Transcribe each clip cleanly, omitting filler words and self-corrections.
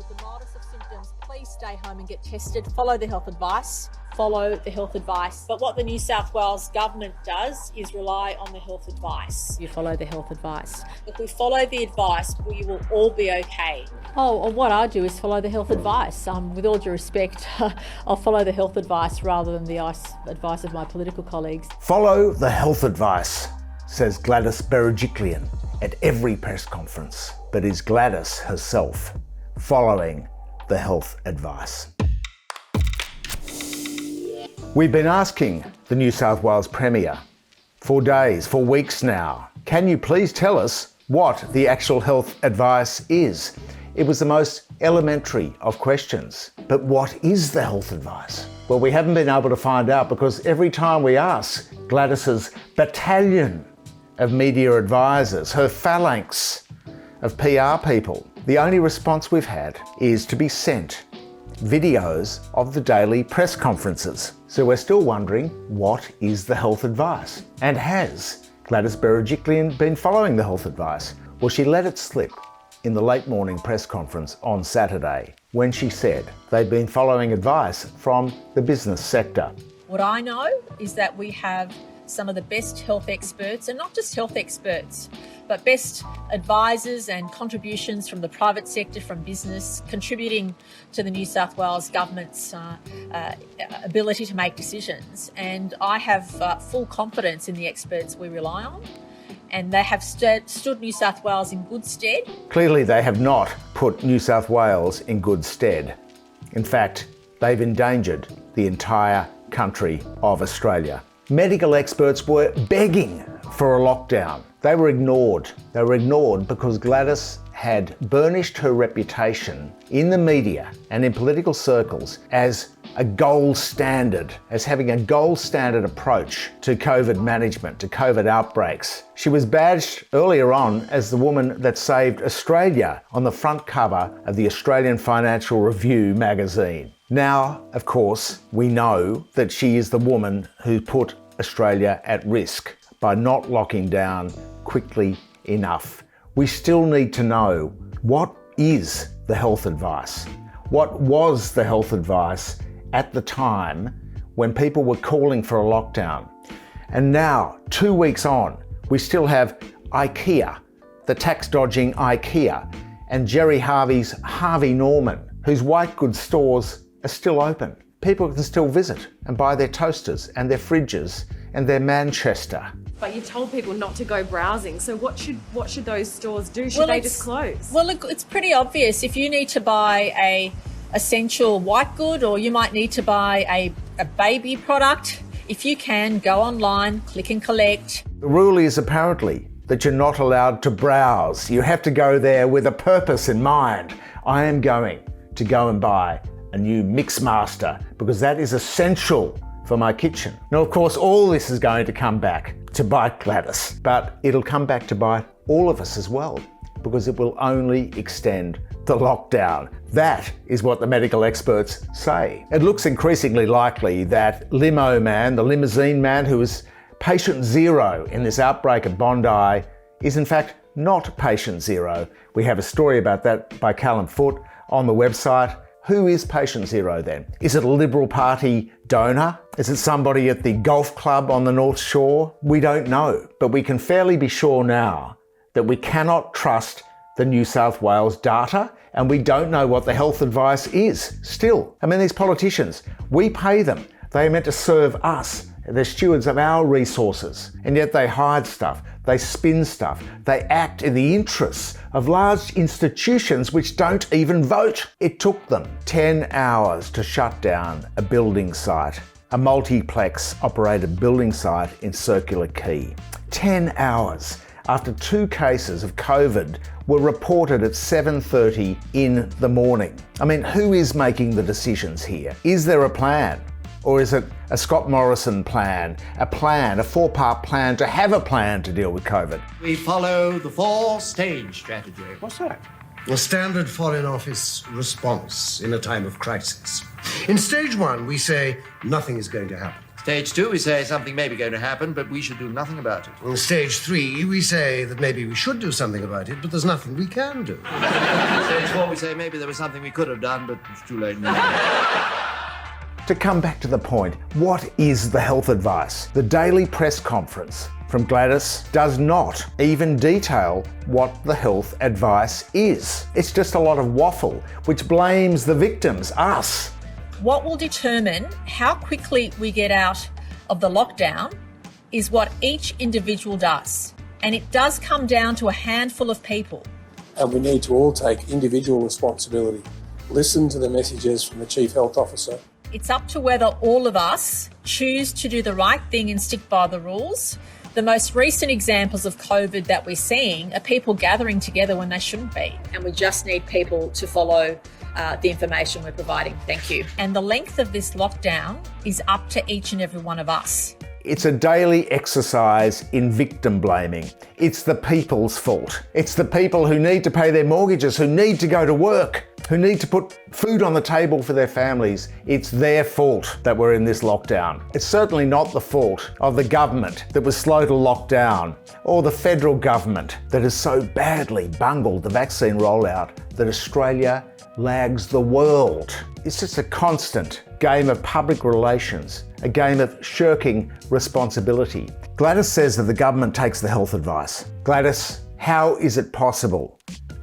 with the mildest of symptoms, please stay home and get tested. Follow the health advice. Follow the health advice. But what the New South Wales government does is rely on the health advice. You follow the health advice. If we follow the advice, we will all be okay. Oh, well, what I do is follow the health advice. With all due respect, I'll follow the health advice rather than the advice of my political colleagues. Follow the health advice, says Gladys Berejiklian at every press conference. But is Gladys herself following the health advice? We've been asking the New South Wales Premier for days, for weeks now, can you please tell us what the actual health advice is? It was the most elementary of questions. But what is the health advice? Well, we haven't been able to find out because every time we ask Gladys's battalion of media advisors, her phalanx of PR people, the only response we've had is to be sent videos of the daily press conferences. So we're still wondering, what is the health advice? And has Gladys Berejiklian been following the health advice? Well, she let it slip in the late morning press conference on Saturday when she said they'd been following advice from the business sector. What I know is that we have some of the best health experts, and not just health experts, but best advisors and contributions from the private sector, from business, contributing to the New South Wales government's ability to make decisions. And I have full confidence in the experts we rely on, and they have stood New South Wales in good stead. Clearly they have not put New South Wales in good stead. In fact, they've endangered the entire country of Australia. Medical experts were begging for a lockdown. They were ignored. They were ignored because Gladys had burnished her reputation in the media and in political circles as a gold standard, as having a gold standard approach to COVID management, to COVID outbreaks. She was badged earlier on as the woman that saved Australia on the front cover of the Australian Financial Review magazine. Now, of course, we know that she is the woman who put Australia at risk by not locking down quickly enough. We still need to know, what is the health advice? What was the health advice at the time when people were calling for a lockdown? And now, 2 weeks on, we still have IKEA, the tax-dodging IKEA, and Jerry Harvey's Harvey Norman, whose white goods stores are still open. People can still visit and buy their toasters and their fridges and their Manchester. But you told people not to go browsing, so what should those stores do? Should they just close? Well, look, it's pretty obvious. If you need to buy a essential white good, or you might need to buy a baby product, if you can, go online, click and collect. The rule is apparently that you're not allowed to browse. You have to go there with a purpose in mind. I am going to go and buy a new Mixmaster because that is essential for my kitchen. Now, of course, all this is going to come back to bite Gladys, but it'll come back to bite all of us as well because it will only extend the lockdown. That is what the medical experts say. It looks increasingly likely that Limo Man, the limousine man who was patient zero in this outbreak at Bondi, is in fact not patient zero. We have a story about that by Callum Foote on the website. Who is patient zero then? Is it a Liberal Party donor? Is it somebody at the golf club on the North Shore? We don't know, but we can fairly be sure now that we cannot trust the New South Wales data, and we don't know what the health advice is still. I mean, these politicians, we pay them. They are meant to serve us. They're stewards of our resources, and yet they hide stuff, they spin stuff, they act in the interests of large institutions which don't even vote. It took them 10 hours to shut down a building site, a multiplex operated building site in Circular Quay. 10 hours after 2 cases of COVID were reported at 7:30 in the morning. I mean, who is making the decisions here? Is there a plan? Or is it a Scott Morrison plan, a 4-part plan to have a plan to deal with COVID? We follow the 4-stage strategy. What's that? A standard Foreign Office response in a time of crisis. In stage 1, we say nothing is going to happen. Stage 2, we say something may be going to happen, but we should do nothing about it. In stage 3, we say that maybe we should do something about it, but there's nothing we can do. Stage 4, we say maybe there was something we could have done, but it's too late now. To come back to the point, what is the health advice? The daily press conference from Gladys does not even detail what the health advice is. It's just a lot of waffle, which blames the victims, us. What will determine how quickly we get out of the lockdown is what each individual does. And it does come down to a handful of people. And we need to all take individual responsibility. Listen to the messages from the Chief Health Officer. It's up to whether all of us choose to do the right thing and stick by the rules. The most recent examples of COVID that we're seeing are people gathering together when they shouldn't be. And we just need people to follow the information we're providing. Thank you. And the length of this lockdown is up to each and every one of us. It's a daily exercise in victim blaming. It's the people's fault. It's the people who need to pay their mortgages, who need to go to work, who need to put food on the table for their families. It's their fault that we're in this lockdown. It's certainly not the fault of the government that was slow to lock down, or the federal government that has so badly bungled the vaccine rollout that Australia lags the world. It's just a constant game of public relations, a game of shirking responsibility. Gladys says that the government takes the health advice. Gladys, how is it possible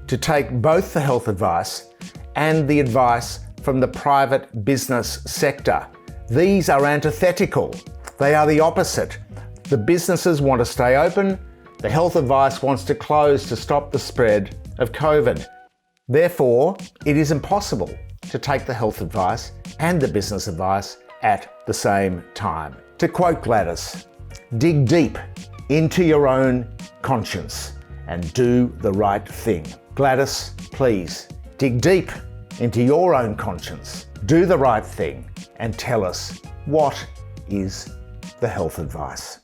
to take both the health advice and the advice from the private business sector? These are antithetical. They are the opposite. The businesses want to stay open. The health advice wants to close to stop the spread of COVID. Therefore, it is impossible to take the health advice and the business advice at the same time. To quote Gladys, dig deep into your own conscience and do the right thing. Gladys, please dig deep into your own conscience, do the right thing, and tell us what is the health advice.